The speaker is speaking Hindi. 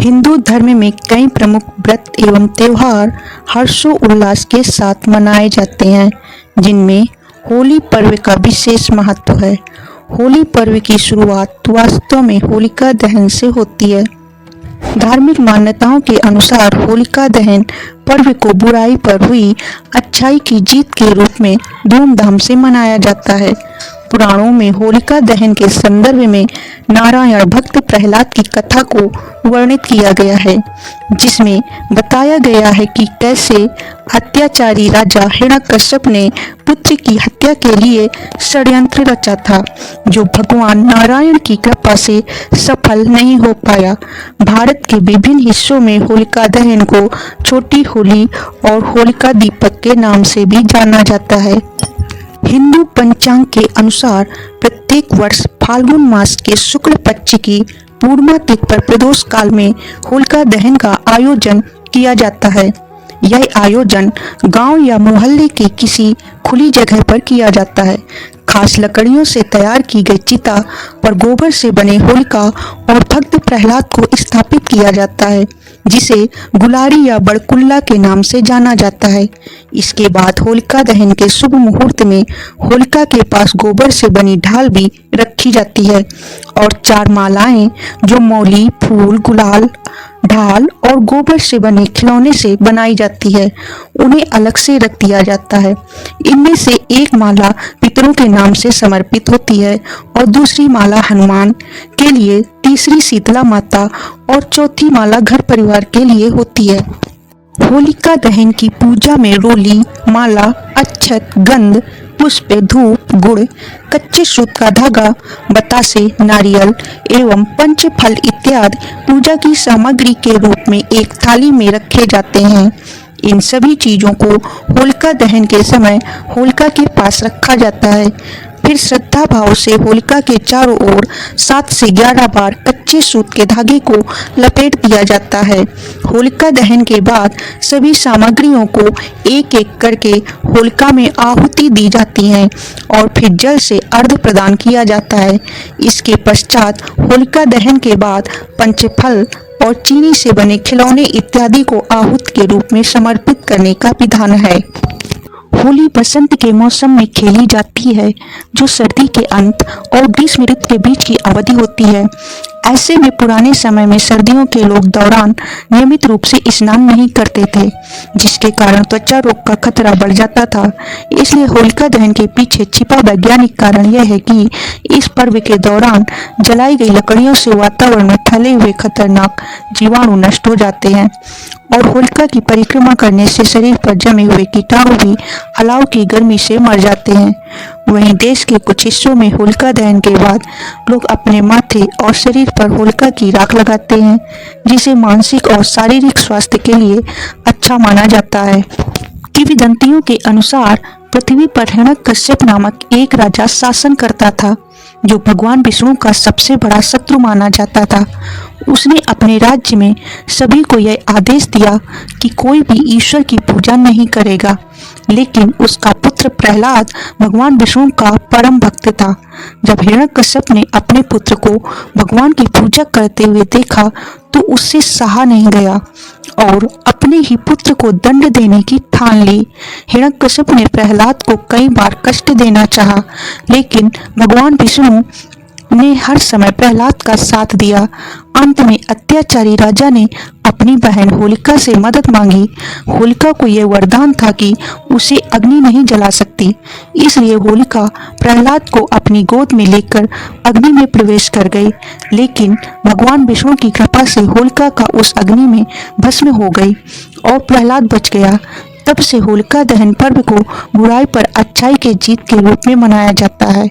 हिंदू धर्म में कई प्रमुख व्रत एवं त्योहार हर्षोल्लास के साथ मनाए जाते हैं, जिनमें होली पर्व का विशेष महत्व है। होली पर्व की शुरुआत वास्तव में होलिका दहन से होती है। धार्मिक मान्यताओं के अनुसार होलिका दहन पर्व को बुराई पर हुई अच्छाई की जीत के रूप में धूमधाम से मनाया जाता है। पुराणों में होलिका दहन के संदर्भ में नारायण भक्त प्रहलाद की कथा को वर्णित किया गया है, जिसमें बताया गया है कि कैसे अत्याचारी राजा हिरण्यकश्यप ने पुत्र की हत्या के लिए षड्यंत्र रचा था, जो भगवान नारायण की कृपा से सफल नहीं हो पाया। भारत के विभिन्न हिस्सों में होलिका दहन को छोटी होली और होलिका दीपक के नाम से भी जाना जाता है। हिंदू पंचांग के अनुसार प्रत्येक वर्ष फाल्गुन मास के शुक्ल पक्ष की पूर्णिमा तिथि पर प्रदोष काल में होलिका दहन का आयोजन किया जाता है। यह आयोजन गांव या मोहल्ले के किसी खुली जगह पर किया जाता है। खास लकड़ियों से तैयार की गई चिता पर गोबर से बने होलिका और भक्त प्रहलाद को स्थापित किया जाता है, जिसे गुलारी या बड़कुल्ला के नाम से जाना जाता है। इसके बाद होलिका दहन के शुभ मुहूर्त में होलिका के पास गोबर से बनी ढाल भी रखी जाती है और 4 मालाएं जो मौली, फूल, गुलाल, ढाल और गोबर से बने खिलौने से बनाई जाती है, उन्हें अलग से रख दिया जाता है। इनमें से एक माला पितरों के नाम से समर्पित होती है और दूसरी माला हनुमान के लिए, तीसरी शीतला माता और चौथी माला घर परिवार के लिए होती है। होलिका दहन की पूजा में रोली, माला, अक्षत, गंध, पुष्प, धूप, गुड़, कच्चे सूत का धागा, बतासे, नारियल एवं पंचफल इत्यादि पूजा की सामग्री के रूप में एक थाली में रखे जाते हैं। इन सभी चीजों को होलिका दहन के समय होलिका के पास रखा जाता है। फिर श्रद्धा भाव से होलिका के चारों ओर 7 से 11 बार कच्चे सूत के धागे को लपेट दिया जाता है। होलिका दहन के बाद सभी सामग्रियों को एक एक करके होलिका में आहुति दी जाती है और फिर जल से अर्घ्य प्रदान किया जाता है। इसके पश्चात होलिका दहन के बाद पंचफल और चीनी से बने खिलौने इत्यादि को आहुति के रूप में समर्पित करने का विधान है। होली बसंत के मौसम में खेली जाती है, जो सर्दी के अंत और ग्रीष्म ऋतु के बीच की अवधि होती है। ऐसे में पुराने समय में सर्दियों के लोग दौरान नियमित रूप से स्नान नहीं करते थे, जिसके कारण त्वचा रोग का खतरा बढ़ जाता था। इसलिए होलिका दहन के पीछे छिपा वैज्ञानिक कारण यह है कि इस पर्व के दौरान जलाई गई लकड़ियों से वातावरण में फैले हुए खतरनाक जीवाणु नष्ट हो जाते हैं और होलिका की परिक्रमा करने से शरीर पर जमे हुए कीटाणु भी अलाव की गर्मी से मर जाते हैं। वहीं देश के कुछ हिस्सों में होलिका दहन के बाद लोग अपने माथे और शरीर पर होलिका की राख लगाते हैं, जिसे मानसिक और शारीरिक स्वास्थ्य के लिए अच्छा माना जाता है। किंवदंतियों के अनुसार पृथ्वी पर हिरण्यकश्यप नामक एक राजा शासन करता था, जो भगवान विष्णु का सबसे बड़ा शत्रु माना जाता था। उसने अपने राज्य में सभी को यह आदेश दिया कि कोई भी ईश्वर की पूजा नहीं करेगा, लेकिन उसका पुत्र प्रहलाद भगवान विष्णु का परम भक्त था। जब हिरण्यकश्यप ने अपने पुत्र को भगवान की पूजा करते हुए देखा तो उससे सहा नहीं गया और अपने ही पुत्र को दंड देने की ठान ली। हिरण्यकश्यप ने प्रहलाद को कई बार कष्ट देना चाहा, लेकिन भगवान विष्णु ने हर समय प्रहलाद का साथ दिया। अंत में अत्याचारी राजा ने अपनी बहन होलिका से मदद मांगी। होलिका को यह वरदान था कि उसे अग्नि नहीं जला सकती, इसलिए होलिका प्रहलाद को अपनी गोद में लेकर अग्नि में प्रवेश कर गई, लेकिन भगवान विष्णु की कृपा से होलिका का उस अग्नि में भस्म हो गई और प्रहलाद बच गया। तब से होलिका दहन पर्व को बुराई पर अच्छाई के जीत के रूप में मनाया जाता है।